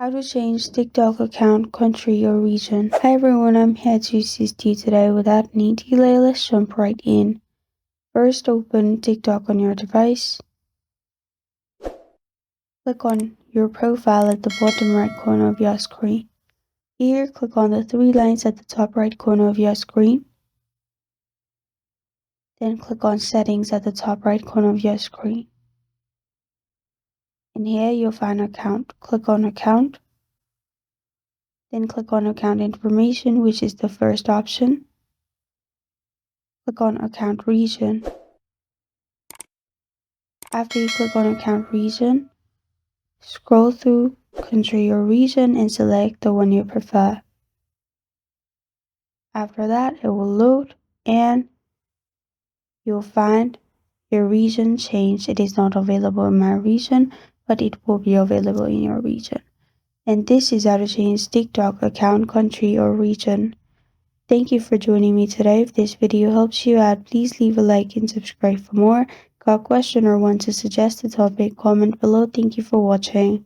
How to change TikTok account, country or region. Hi everyone, I'm here to assist you today. Without any delay, let's jump right in. First, open TikTok on your device. Click on your profile at the bottom right corner of your screen. Here, click on the three lines at the top right corner of your screen. Then click on Settings at the top right corner of your screen. And here you'll find Account. Click on Account. Then click on Account Information, which is the first option. Click on Account Region. After you click on Account Region, scroll through Country or Region and select the one you prefer. After that, it will load and you'll find your region changed. It is not available in my region, but it will be available in your region. And this is how to change TikTok account, country or region. Thank you for joining me today. If this video helps you out, please leave a like and subscribe for more. Got a question or want to suggest a topic? Comment below. Thank you for watching.